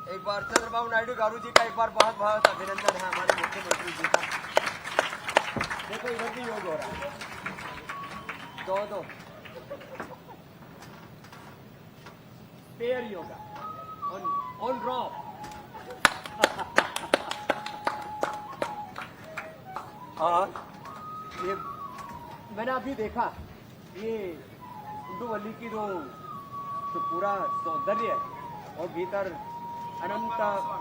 एक बार चंद्रबाबू नायडू गारू जी का एक बार बहुत बहुत अभिनंदन है हमारे मुख्यमंत्री जी का। देखो इधर भी योग हो रहा है, दो पेयर योगा ऑन रॉ। और ये मैंने अभी देखा, ये गुंडूवली की जो पूरा सौंदर्य है और भीतर अनंत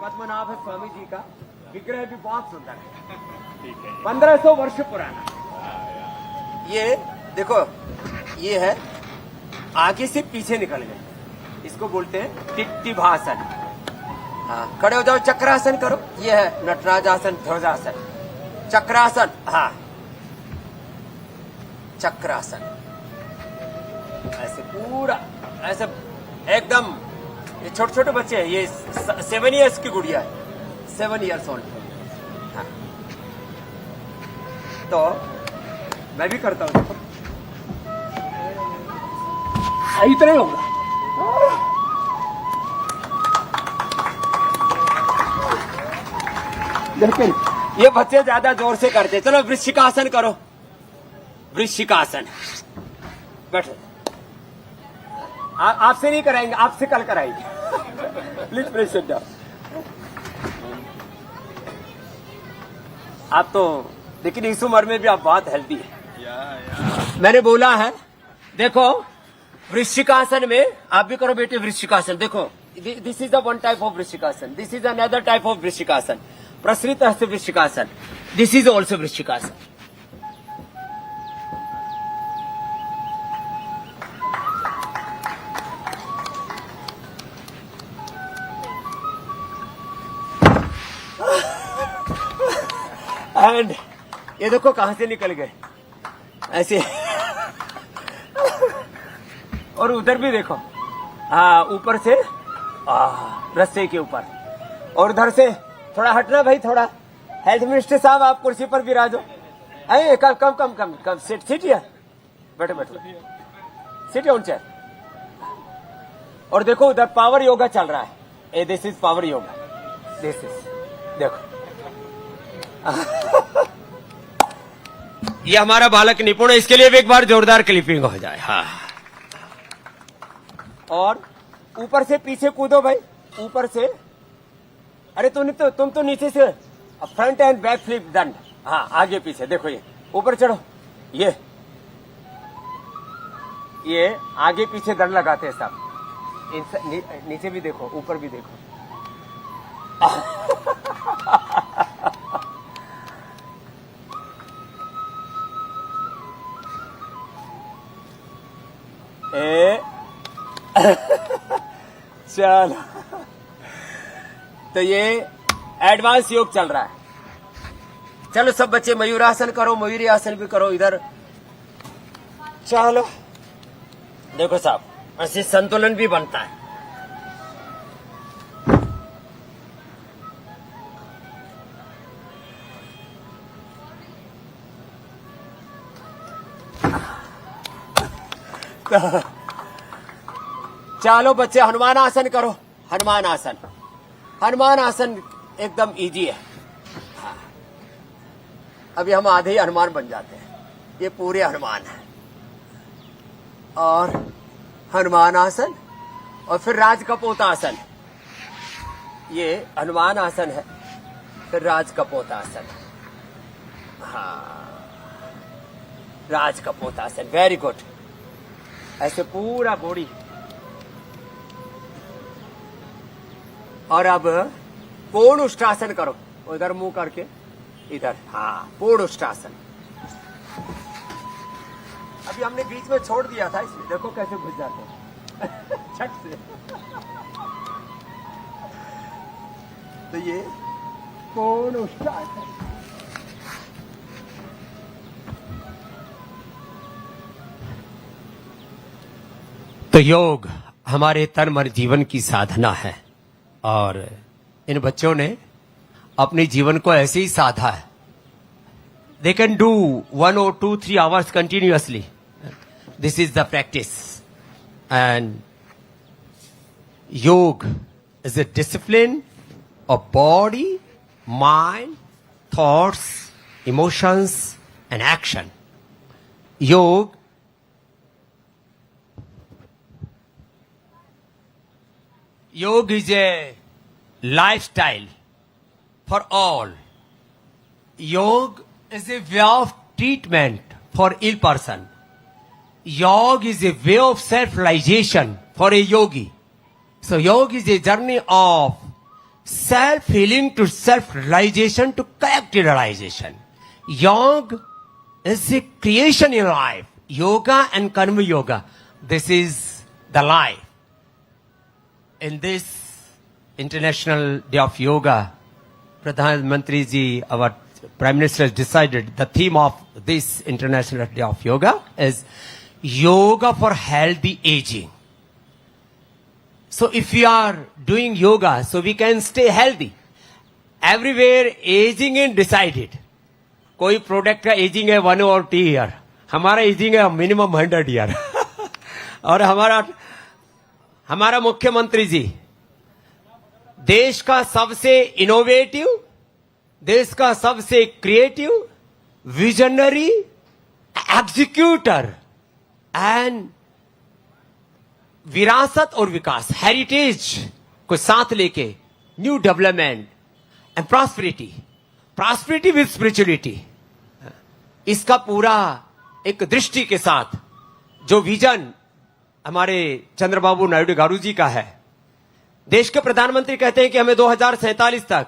पद्मनाभ स्वामी जी का विग्रह भी बहुत सुंदर है, 1500 वर्ष पुराना। ये देखो, ये है आगे से पीछे निकल गए, इसको बोलते हैं टिट्टिभासन। हाँ, खड़े हो जाओ, चक्रासन करो। ये है नटराजासन, ध्वजासन, चक्रासन। हाँ, चक्रासन ऐसे पूरा ऐसे एकदम। ये छोटे छोटे बच्चे हैं, ये 7 इयर्स की गुड़िया है, 7 इयर्स ओल्ड। हाँ, तो मैं भी करता हूँ, देखो इतना ही होगा। लेकिन ये बच्चे ज्यादा जोर से करते। चलो वृश्चिकासन करो, वृश्चिकासन। बैठो, आपसे नहीं कराएंगे, आपसे कल कराएंगे। Please please sit down. आप तो लेकिन इस उम्र में भी आप बहुत हेल्दी है। मैंने बोला है, देखो वृश्चिकासन में आप भी करो बेटे वृश्चिकासन। देखो, this is the one type of vrischikasana, this is another type of vrischikasana, prasrita hasta vrischikasana, this is also vrischikasana. And ये देखो कहां से निकल गए ऐसे। और उधर भी देखो, हाँ ऊपर से रस्ते के ऊपर। और उधर से थोड़ा हटना भाई, थोड़ा। हेल्थ मिनिस्टर साहब आप कुर्सी पर विराजो। अरे कम कम कम कम कम सिट यार, बैठो बैठो, सिट ऑन चेयर। और देखो उधर पावर योगा चल रहा है, this is power yoga, this is देखो। ये हमारा बालक निपुण है, इसके लिए भी एक बार जोरदार क्लिपिंग हो जाए। हाँ, और ऊपर से पीछे कूदो भाई, ऊपर से। अरे तुम तो नीचे से फ्रंट एंड बैक फ्लिप दंड। हाँ, आगे पीछे देखो, ये ऊपर चढ़ो, ये आगे पीछे दंड लगाते हैं सब। नीचे भी देखो, ऊपर भी देखो। चलो, तो ये एडवांस योग चल रहा है। चलो सब बच्चे मयूरासन करो, मयूरी आसन भी करो इधर। चलो देखो साहब, ऐसे संतुलन भी बनता है। चलो बच्चे हनुमान आसन करो, हनुमान आसन। हनुमान आसन एकदम इजी है। हाँ। अभी हम आधे ही हनुमान बन जाते हैं, ये पूरे हनुमान है। और हनुमान आसन, और फिर राज कपोत आसन। ये हनुमान आसन है, फिर राज कपोत आसन। हाँ, राज कपोत आसन, वेरी गुड। ऐसे पूरा बॉडी। और अब पूर्ण उष्ट्रासन करो, उधर मुंह करके इधर। हाँ, पूर्ण उष्ट्रासन। अभी हमने बीच में छोड़ दिया था, इसलिए देखो कैसे घुस जाते हैं छट से। तो ये पूर्ण उष्ट्रासन। तो योग हमारे तन मन जीवन की साधना है, और इन बच्चों ने अपने जीवन को ऐसे ही साधा है। They can do 1 or 2, 3 hours continuously. This is the practice. And योग is a discipline of body, mind, thoughts, emotions, and action. Yoga is a lifestyle for all. Yoga is a way of treatment for ill person. Yoga is a way of self-realization for a yogi. So yoga is a journey of self-healing to self-realization to collective realization. Yoga is a creation in life. Yoga and Karma Yoga. This is the life. In this International Day of Yoga, Pradhan Mantri ji, our Prime Minister, has decided the theme of this International Day of Yoga is Yoga for Healthy Aging. So if we are doing yoga, so we can stay healthy. Everywhere aging is decided. कोई product का ageing है 1 और 2 year, हमारा ageing है minimum 100 year. और हमारा मुख्यमंत्री जी देश का सबसे इनोवेटिव, देश का सबसे क्रिएटिव, विजनरी, एग्जीक्यूटर एंड विरासत और विकास, हेरिटेज को साथ लेके new development and prosperity with spirituality, इसका पूरा एक दृष्टि के साथ जो विजन हमारे चंद्रबाबू नायडू गारू जी का है। देश के प्रधानमंत्री कहते हैं कि हमें 2047 तक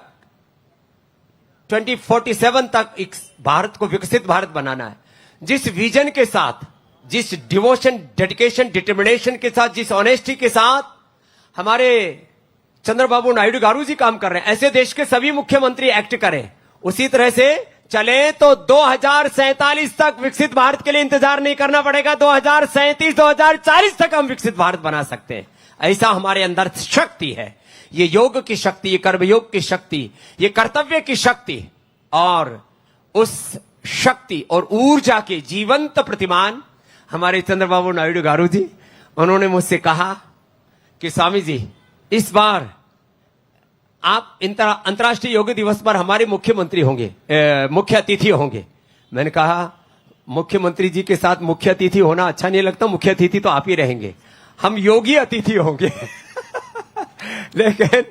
2047 तक एक भारत को विकसित भारत बनाना है। जिस विजन के साथ, जिस डिवोशन, डेडिकेशन, डिटर्मिनेशन के साथ, जिस ऑनेस्टी के साथ हमारे चंद्रबाबू नायडू गारू जी काम कर रहे हैं, ऐसे देश के सभी मुख्यमंत्री एक्ट करें, उसी तरह से चले तो 2047 तक विकसित भारत के लिए इंतजार नहीं करना पड़ेगा। 2037, 2040 तक हम विकसित भारत बना सकते हैं। ऐसा हमारे अंदर शक्ति है। ये योग की शक्ति, ये कर्मयोग की शक्ति, ये कर्तव्य की शक्ति, और उस शक्ति और ऊर्जा के जीवंत प्रतिमान हमारे चंद्रबाबू नायडू गारू जी, उन्होंने मुझसे कहा कि स्वामी जी, इस बार आप अंतर्राष्ट्रीय योग दिवस पर हमारे मुख्यमंत्री होंगे, मुख्य अतिथि होंगे। मैंने कहा मुख्यमंत्री जी के साथ मुख्य अतिथि होना अच्छा नहीं लगता, मुख्य अतिथि तो आप ही रहेंगे, हम योगी अतिथि होंगे। लेकिन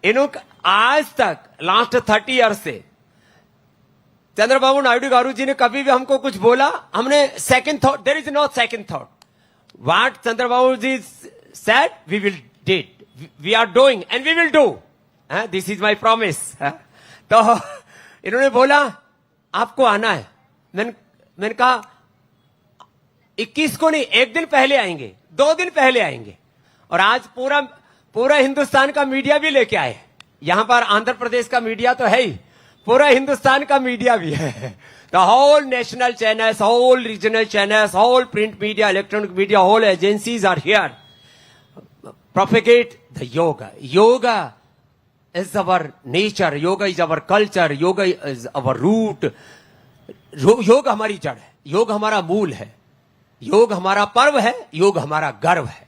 इन्होंने आज तक लास्ट 30 ईयर से चंद्रबाबू नायडू गारू जी ने कभी भी हमको कुछ बोला, हमने second thought, there is no second thought, what Chandrababu ji said we will did, we are doing and we will do, this is my promise. तो इन्होंने बोला आपको आना है। मैंने कहा 21 को नहीं, 1 दिन पहले आएंगे, 2 दिन पहले आएंगे। और आज पूरा हिंदुस्तान का मीडिया भी लेके आए। यहां पर आंध्र प्रदेश का मीडिया तो है ही, पूरा हिंदुस्तान का मीडिया भी है। The whole national channels, whole regional channels, whole print media, electronic media, whole agencies are here, propagate the yoga. Yoga is our nature. Yoga is our culture. Yoga is our root. योग हमारी जड़ है, योग हमारा मूल है, योग हमारा पर्व है, योग हमारा गर्व है।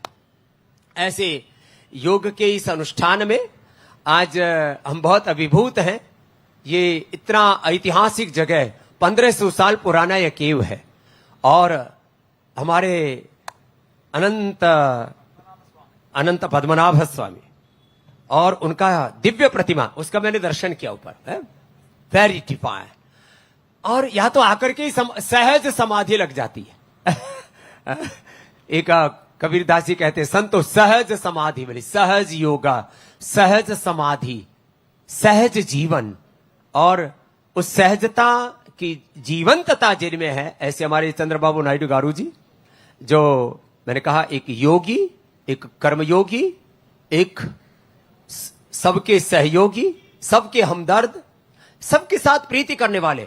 ऐसे योग के इस अनुष्ठान में आज हम बहुत अभिभूत हैं। ये इतना ऐतिहासिक जगह, 1500 साल पुराना यह केव है, और हमारे अनंत पद्मनाभ स्वामी और उनका दिव्य प्रतिमा, उसका मैंने दर्शन किया ऊपर, वेरी डिवाइन। और या तो आकर के सहज समाधि लग जाती है। एक कबीरदास जी कहते हैं, संतो सहज समाधि मिली, सहज योगा, सहज समाधि, सहज जीवन, और उस सहजता की जीवंतता जिनमें है, ऐसे हमारे चंद्रबाबू नायडू गारू जी, जो मैंने कहा एक योगी, एक कर्मयोगी, एक सबके सहयोगी, सबके हमदर्द, सबके साथ प्रीति करने वाले।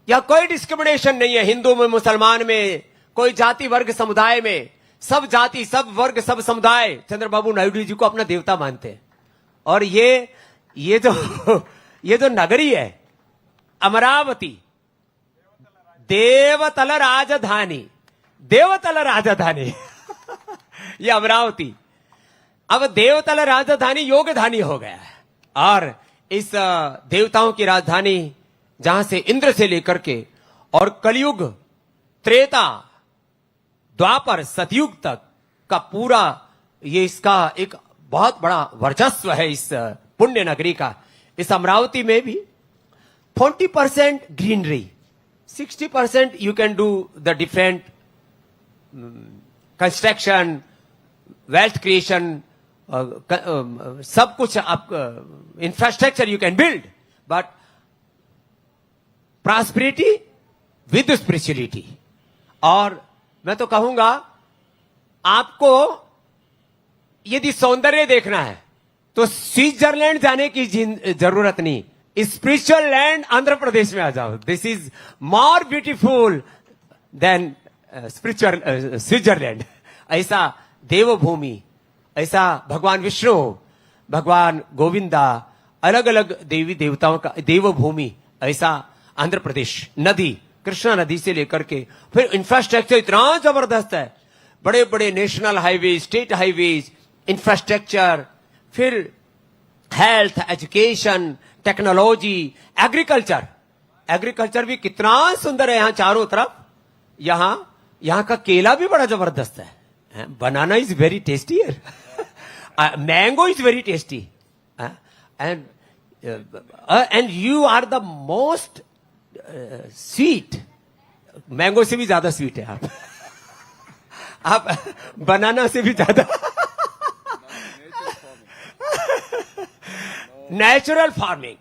या कोई डिस्क्रिमिनेशन नहीं है, हिंदू में, मुसलमान में, कोई जाति वर्ग समुदाय में, सब जाति, सब वर्ग, सब समुदाय चंद्रबाबू नायडू जी को अपना देवता मानते हैं। और ये जो नगरी है अमरावती, देवतल राजधानी, देवतल राजधानी ये अमरावती, अब देवतल राजधानी योगधानी हो गया है। और इस देवताओं की राजधानी जहां से इंद्र से लेकर के और कलयुग, त्रेता, द्वापर, सतयुग तक का पूरा ये इसका एक बहुत बड़ा वर्चस्व है इस पुण्य नगरी का। इस अमरावती में भी 40% greenery, 60% you can do the different construction, wealth creation, सब कुछ आप infrastructure you can build, but prosperity with spirituality. और मैं तो कहूंगा आपको यदि सौंदर्य देखना है तो स्विट्जरलैंड जाने की जरूरत नहीं, स्पिरिचुअल लैंड आंध्र प्रदेश में आ जाओ। This is more beautiful then Switzerland. ऐसा देवभूमि, ऐसा भगवान विष्णु, भगवान गोविंदा, अलग अलग देवी देवताओं का देवभूमि, ऐसा आंध्र प्रदेश। नदी, कृष्णा नदी से लेकर के फिर इंफ्रास्ट्रक्चर इतना जबरदस्त है, बड़े बड़े national highway, state highways, infrastructure, फिर health, education, technology, agriculture. Agriculture भी कितना सुंदर है यहाँ चारों तरफ। यहाँ का केला भी बड़ा जबरदस्त है। Banana is very tasty, mango is very tasty, and you are the most sweet. Mango से भी ज्यादा स्वीट है आप बनाना से भी ज्यादा। नेचुरल फार्मिंग,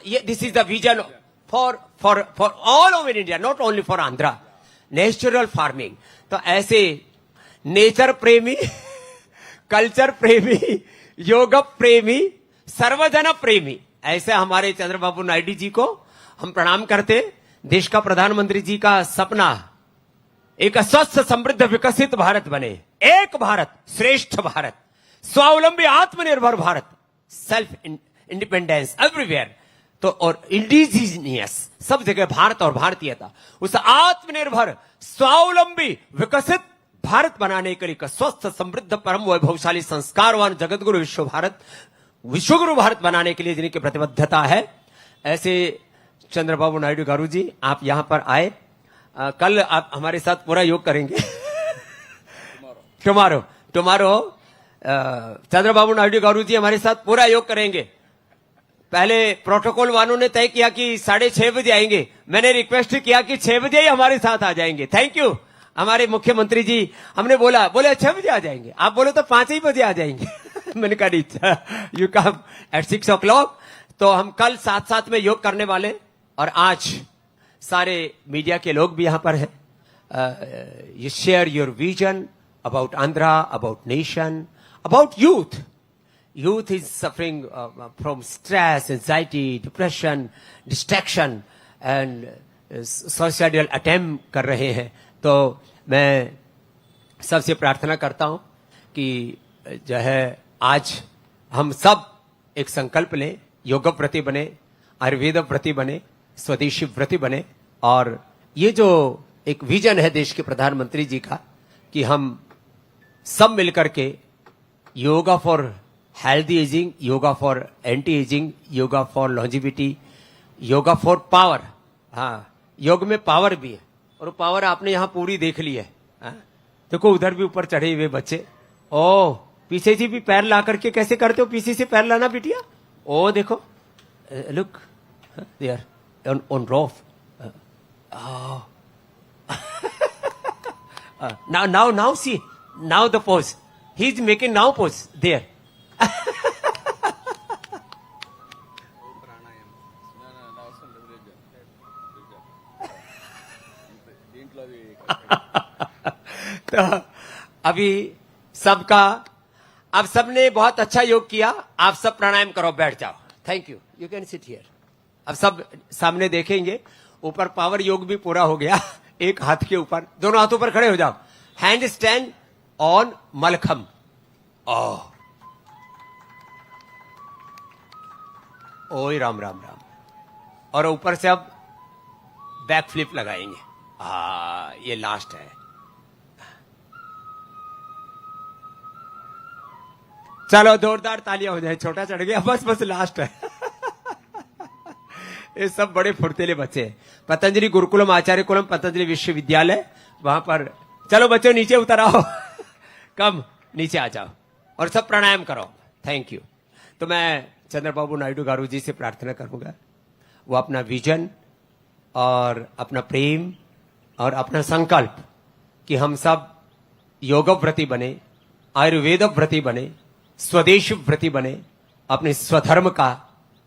ये this is the vision for all over India, not only for Andhra. Natural farming, तो ऐसे नेचर प्रेमी, कल्चर प्रेमी, योग प्रेमी, सर्वजन प्रेमी, ऐसे हमारे चंद्रबाबू नायडू जी को हम प्रणाम करते। देश का प्रधानमंत्री जी का सपना एक स्वस्थ, समृद्ध, विकसित भारत बने, एक भारत श्रेष्ठ भारत, स्वावलंबी आत्मनिर्भर भारत, सेल्फ इंडिपेंडेंस एवरीवेयर। तो और इंडिजीनियस, सब जगह भारत और भारतीयता, उस आत्मनिर्भर, स्वावलंबी, विकसित भारत बनाने के लिए एक स्वस्थ, समृद्ध, परम वैभवशाली, संस्कारवान, जगतगुरु विश्वगुरु भारत बनाने के लिए जिनकी प्रतिबद्धता है, ऐसे चंद्रबाबू नायडू गारू जी आप यहां पर आए। कल आप हमारे साथ पूरा योग करेंगे। टुमारो चंद्रबाबू नायडू गारू जी हमारे साथ पूरा योग करेंगे। पहले प्रोटोकॉल वालों ने तय किया कि 6:30 बजे आएंगे, मैंने रिक्वेस्ट किया कि 6 बजे ही हमारे साथ आ जाएंगे। थैंक यू हमारे मुख्यमंत्री जी। हमने बोले 6 बजे आ जाएंगे, आप बोले तो 5 ही बजे आ जाएंगे। मैंने कहा यू कम एट 6 o'clock। तो हम कल साथ में योग करने वाले, और आज सारे मीडिया के लोग भी यहां पर हैं। You share your vision about Andhra, about nation, about youth. Youth is suffering from stress, anxiety, depression, distraction and suicidal attempt कर रहे हैं। तो मैं सबसे प्रार्थना करता हूं कि जो है आज हम सब एक संकल्प लें, योग प्रति बने, आयुर्वेद प्रति बने, स्वदेशी व्रति बने। और ये जो एक विजन है देश के प्रधानमंत्री जी का कि हम सब मिलकर के yoga for healthy ageing, yoga for anti ageing, yoga for longevity, yoga for power. हाँ, योग में पावर भी है, और वो पावर आपने यहां पूरी देख ली है। देखो उधर भी ऊपर चढ़े हुए बच्चे। ओ पीछे से भी पैर ला करके कैसे करते हो? पीछे से पैर लाना बिटिया। ओ देखो, look there on roof. Now see, now the pose. He's making now pose there. तो अभी सबका, अब सबने बहुत अच्छा योग किया। आप सब प्राणायाम करो, बैठ जाओ। Thank you, you can sit here. अब सब सामने देखेंगे, ऊपर पावर योग भी पूरा हो गया। एक हाथ के ऊपर, दोनों हाथों पर खड़े हो जाओ। Hand stand on mallakhamb. ओए राम राम राम। और ऊपर से अब बैक फ्लिप लगाएंगे। ये लास्ट है। चलो जोरदार तालियां हो जाए, छोटा चढ़ गया, बस बस लास्ट है। ये सब बड़े फुर्तीले बच्चे हैं। पतंजलि गुरुकुलम आचार्य कुलम पतंजलि विश्वविद्यालय, वहां पर चलो बच्चों नीचे उतर आओ। कम नीचे आ जाओ और सब प्राणायाम करो। Thank you. तो मैं चंद्रबाबू नायडू गारू जी से प्रार्थना करूंगा, वो अपना विजन और अपना प्रेम और अपना संकल्प कि हम सब योगव्रती बने, आयुर्वेद व्रती बने, स्वदेश व्रती बने, अपने स्वधर्म का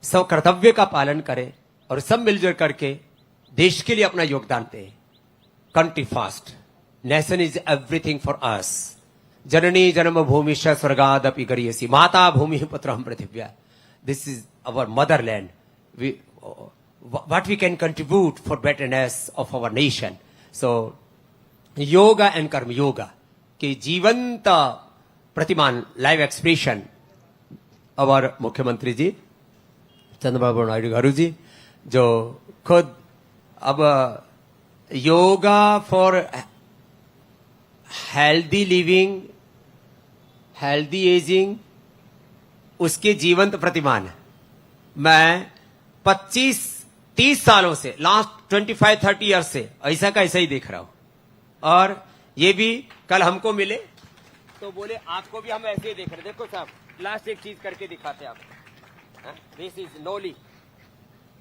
स्वकर्तव्य का पालन करें और सब मिलजुल करके देश के लिए अपना योगदान दें। Country first, nation is everything for us. जननी जन्मभूमि स्वर्गादपि गरीयसी, माता भूमि पुत्रम पृथिव्या। This is our motherland. What we can contribute for betterness of our nation. So, yoga and कर्म योगा के जीवंत प्रतिमान, लाइव एक्सप्रेशन अवर मुख्यमंत्री जी चंद्रबाबू नायडू गारू जी, जो खुद अब yoga for healthy living, healthy ageing, उसके जीवंत प्रतिमान है। मैं 25-30 सालों से, लास्ट 25-30 ईयर्स से ऐसा का ऐसा ही देख रहा हूं। और ये भी कल हमको मिले तो बोले आपको भी हम ऐसे ही देख रहे। देखो साहब, लास्ट एक चीज करके दिखाते हैं आप। This is Nooli.